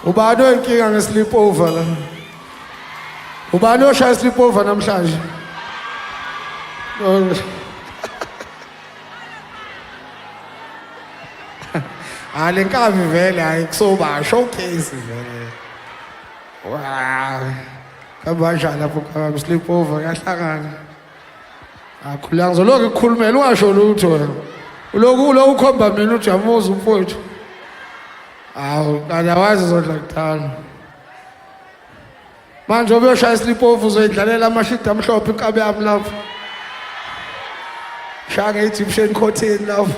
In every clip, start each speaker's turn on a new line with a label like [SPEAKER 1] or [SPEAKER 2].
[SPEAKER 1] Ubani oyinkinga nge-sleepover la? Ubani oshaya i-sleepover namhlanje? Le nkabi vele hayi kusoba showcase vele. Wow. Kanjani lapho kami sleepover yahlangana. Akhulanga ngizoloku ukukhulumela ungasho lutho wena. Uloku ukhomba mina ujamuza umfowethu. Awu, otherwise uzodla kudala. Manje obeyoshaya isleepover uzoyidlalela amashidi amhlophe inkabi yami lapho. Shaya nge-Egyptian cotton lapho.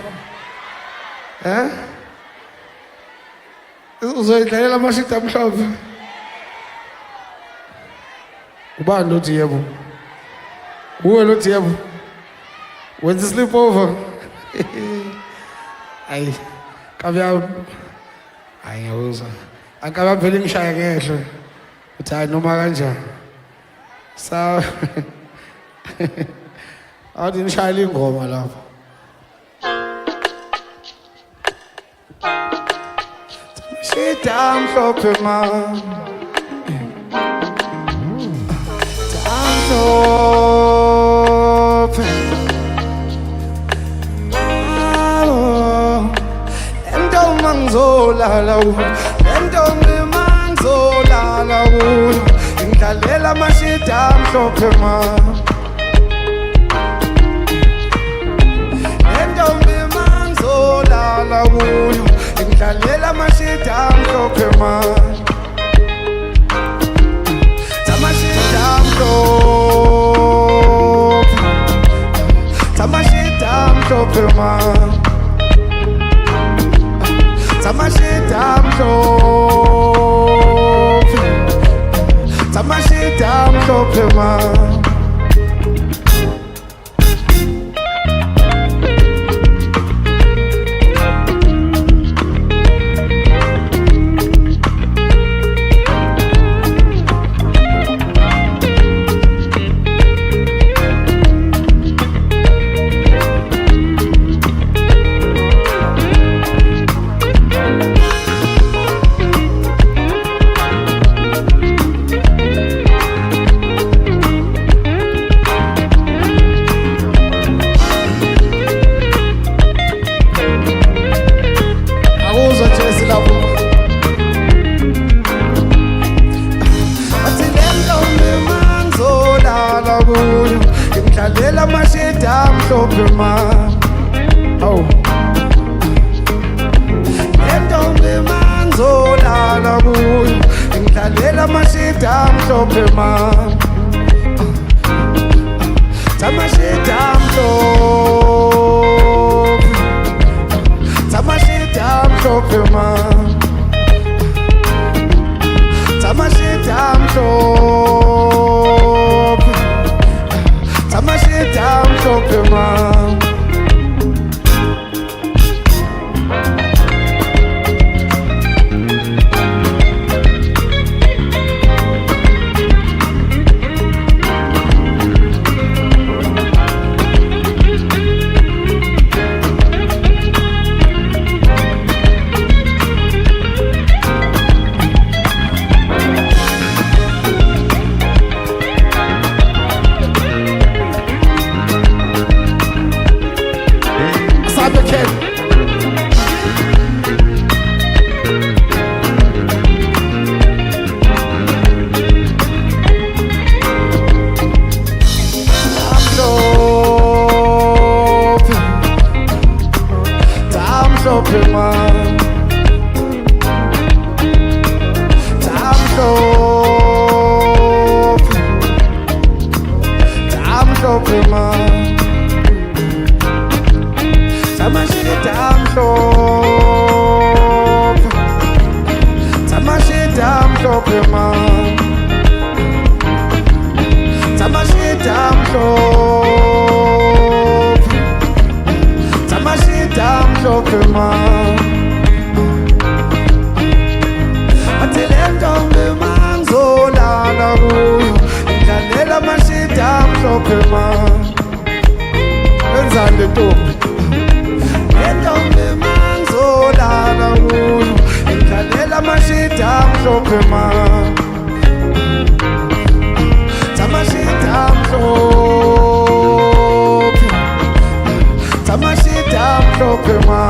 [SPEAKER 1] Uzoyidlalela amashidi amhlophe. Ubani lothi yebo? Uwe lothi yebo? Wenza sleepover? Ayi, inkabi yami. Hayi ngiyawuzwa. Ankabi vele ngishaya ngehlo. Uthi hayi noma kanjani. Awuthi nishayela ingoma lapho. Shida mhlophe man. Mhlophe. Entoma ngizolala kuyo. Entoma ngizolala kuyo. Ngidlalela amashida mhlophe man. Ngizolala kuyo ngidlalela amashida amhlophe man. Tamashida amhlophe. Tamashida amhlophe man. Tamashida amhlophe. Tamashida amhlophe man. Ngidlalela amashida amhlophe man. Oh. Entombi mangizolala kuyo ngidlalela amashida amhlophe man. Tamashida amhlophe. Tamashida amhlophe man. Tamashida amhlophe. Tamashida amhlophe man. Tamhlophe man. Tamhlophe. Tamhlophe man. Tamashida amhlophe. Tamashida amhlophe man. Tamashida amhlophe. Tamashida amhlophe man. Athi le ntombi mangizolala kuyo ngidlalela amashida amhlophe man. Wenzani le ntombi? Le ntombi mangizolala kuyo ngidlalela amashida Tamashita mhlophe ma Tamashita mhlophe Tamashita mhlophe ma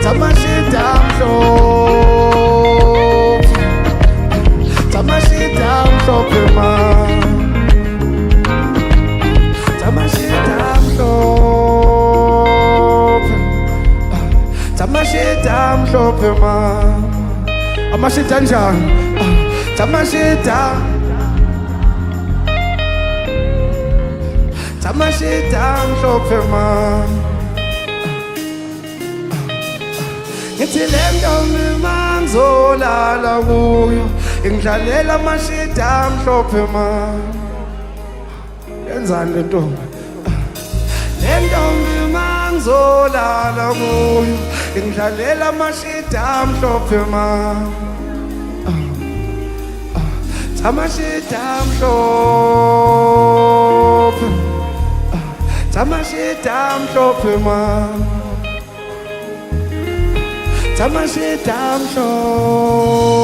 [SPEAKER 1] Tamashita mhlophe Tamashita mhlophe ma Tamashita mhlophe Tamashita mhlophe ma Amashita njani Tamashita Tamashita mhlophe ma Ngithi le ntombi mangizolala kuyo ingidlalela amashita mhlophe ma Yenzani le ntombi Le ntombi mangizolala kuyo ingidlalela amashita mhlophe ma Tamashita mhlophe Tamashita mhlophe ma Tamashita mhlophe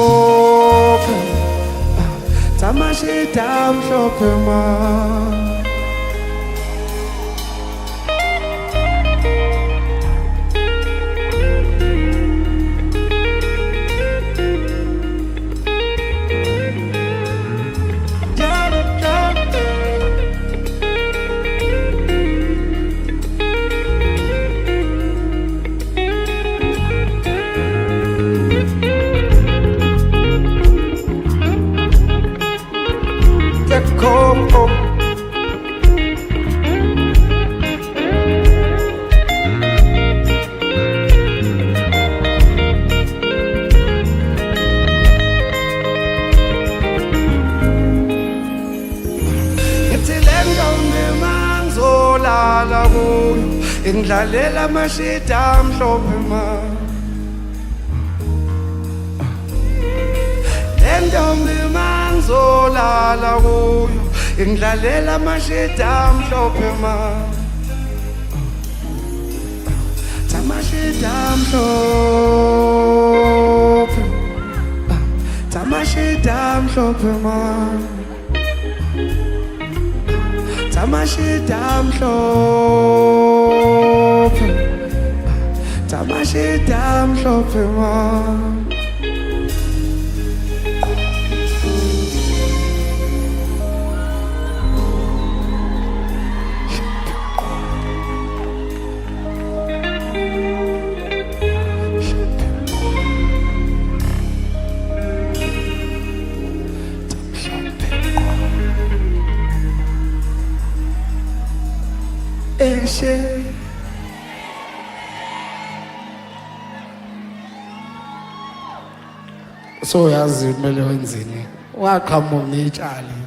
[SPEAKER 1] Tamashita mhlophe ma Ingidlalela amashita mhlophe ma Le ntombi mangizolala kuyo ingidlalela amashita mhlophe ma Tamashita mhlophe Tamashita mhlophe ma Tamashita mhlophe Tamashita mhlophe ma So yazi kumele wenzeni waqhamuka ngitshali